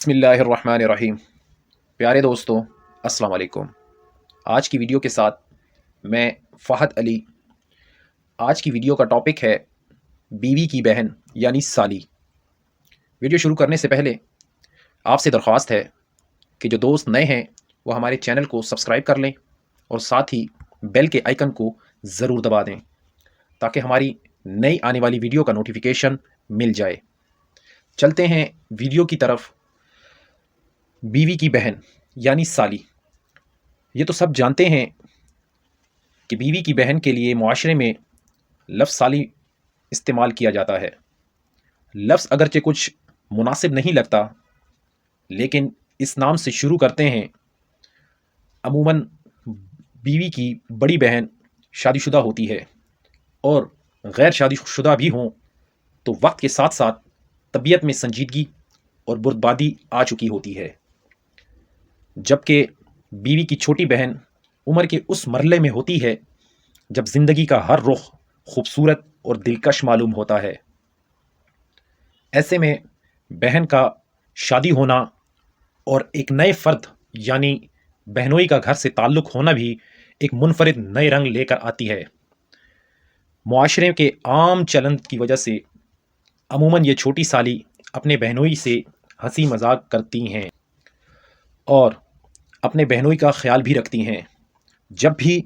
بسم اللہ الرحمن الرحیم۔ پیارے دوستوں، السلام علیکم۔ آج کی ویڈیو کے ساتھ میں فہد علی۔ آج کی ویڈیو کا ٹاپک ہے بیوی کی بہن یعنی سالی۔ ویڈیو شروع کرنے سے پہلے آپ سے درخواست ہے کہ جو دوست نئے ہیں وہ ہمارے چینل کو سبسکرائب کر لیں اور ساتھ ہی بیل کے آئیکن کو ضرور دبا دیں تاکہ ہماری نئی آنے والی ویڈیو کا نوٹیفیکیشن مل جائے۔ چلتے ہیں ویڈیو کی طرف۔ بیوی کی بہن یعنی سالی، یہ تو سب جانتے ہیں کہ بیوی کی بہن کے لیے معاشرے میں لفظ سالی استعمال کیا جاتا ہے۔ لفظ اگرچہ کچھ مناسب نہیں لگتا، لیکن اس نام سے شروع کرتے ہیں۔ عموماً بیوی کی بڑی بہن شادی شدہ ہوتی ہے اور غیر شادی شدہ بھی ہوں تو وقت کے ساتھ ساتھ طبیعت میں سنجیدگی اور بردباری آ چکی ہوتی ہے، جبکہ بیوی کی چھوٹی بہن عمر کے اس مرحلے میں ہوتی ہے جب زندگی کا ہر رخ خوبصورت اور دلکش معلوم ہوتا ہے۔ ایسے میں بہن کا شادی ہونا اور ایک نئے فرد یعنی بہنوئی کا گھر سے تعلق ہونا بھی ایک منفرد نئے رنگ لے کر آتی ہے۔ معاشرے کے عام چلن کی وجہ سے عموماً یہ چھوٹی سالی اپنے بہنوئی سے ہنسی مذاق کرتی ہیں اور اپنے بہنوئی کا خیال بھی رکھتی ہیں۔ جب بھی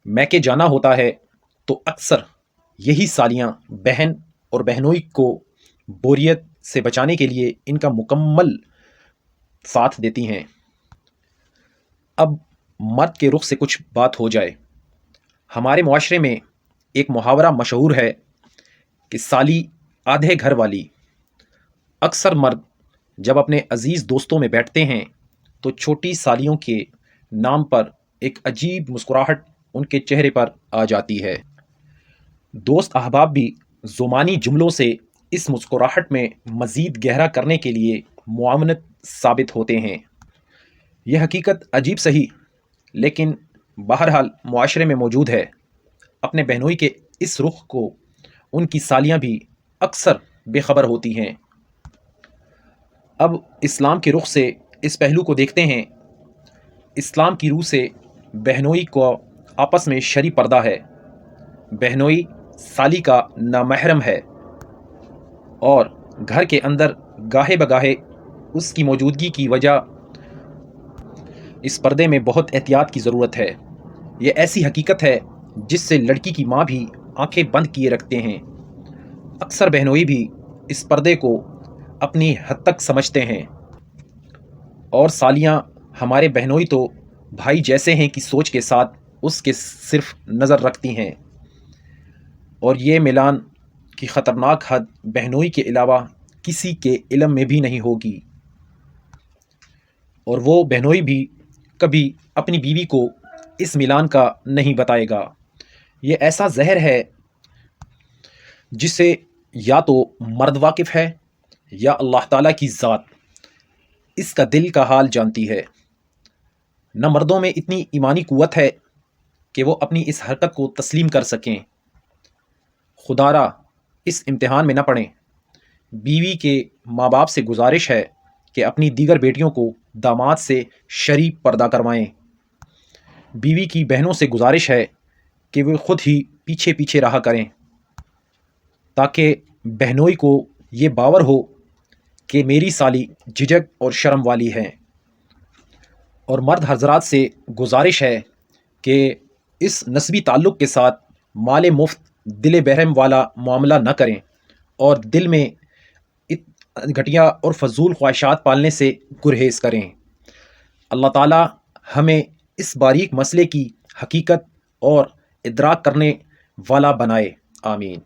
میکے جانا ہوتا ہے تو اکثر یہی سالیاں بہن اور بہنوئی کو بوریت سے بچانے کے لیے ان کا مکمل ساتھ دیتی ہیں۔ اب مرد کے رخ سے کچھ بات ہو جائے۔ ہمارے معاشرے میں ایک محاورہ مشہور ہے کہ سالی آدھے گھر والی۔ اکثر مرد جب اپنے عزیز دوستوں میں بیٹھتے ہیں تو چھوٹی سالیوں کے نام پر ایک عجیب مسکراہٹ ان کے چہرے پر آ جاتی ہے۔ دوست احباب بھی زبانی جملوں سے اس مسکراہٹ میں مزید گہرا کرنے کے لیے معاونت ثابت ہوتے ہیں۔ یہ حقیقت عجیب سہی لیکن بہرحال معاشرے میں موجود ہے۔ اپنے بہنوئی کے اس رخ کو ان کی سالیاں بھی اکثر بے خبر ہوتی ہیں۔ اب اسلام کے رخ سے اس پہلو کو دیکھتے ہیں۔ اسلام کی روح سے بہنوئی کو آپس میں شرعی پردہ ہے۔ بہنوئی سالی کا نامحرم ہے اور گھر کے اندر گاہے بگاہے اس کی موجودگی کی وجہ اس پردے میں بہت احتیاط کی ضرورت ہے۔ یہ ایسی حقیقت ہے جس سے لڑکی کی ماں بھی آنکھیں بند کیے رکھتے ہیں۔ اکثر بہنوئی بھی اس پردے کو اپنی حد تک سمجھتے ہیں اور سالیاں ہمارے بہنوئی تو بھائی جیسے ہیں کی سوچ کے ساتھ اس کے صرف نظر رکھتی ہیں، اور یہ ملان کی خطرناک حد بہنوئی کے علاوہ کسی کے علم میں بھی نہیں ہوگی، اور وہ بہنوئی بھی کبھی اپنی بیوی کو اس ملان کا نہیں بتائے گا۔ یہ ایسا زہر ہے جسے یا تو مرد واقف ہے یا اللہ تعالیٰ کی ذات اس کا دل کا حال جانتی ہے۔ نہ مردوں میں اتنی ایمانی قوت ہے کہ وہ اپنی اس حرکت کو تسلیم کر سکیں۔ خدا را اس امتحان میں نہ پڑیں۔ بیوی کے ماں باپ سے گزارش ہے کہ اپنی دیگر بیٹیوں کو داماد سے شرعی پردہ کروائیں۔ بیوی کی بہنوں سے گزارش ہے کہ وہ خود ہی پیچھے پیچھے رہا کریں تاکہ بہنوئی کو یہ باور ہو کہ میری سالی جھجک اور شرم والی ہے۔ اور مرد حضرات سے گزارش ہے کہ اس نسبی تعلق کے ساتھ مال مفت دل بحرم والا معاملہ نہ کریں اور دل میں گھٹیا اور فضول خواہشات پالنے سے گریز کریں۔ اللہ تعالی ہمیں اس باریک مسئلے کی حقیقت اور ادراک کرنے والا بنائے، آمین۔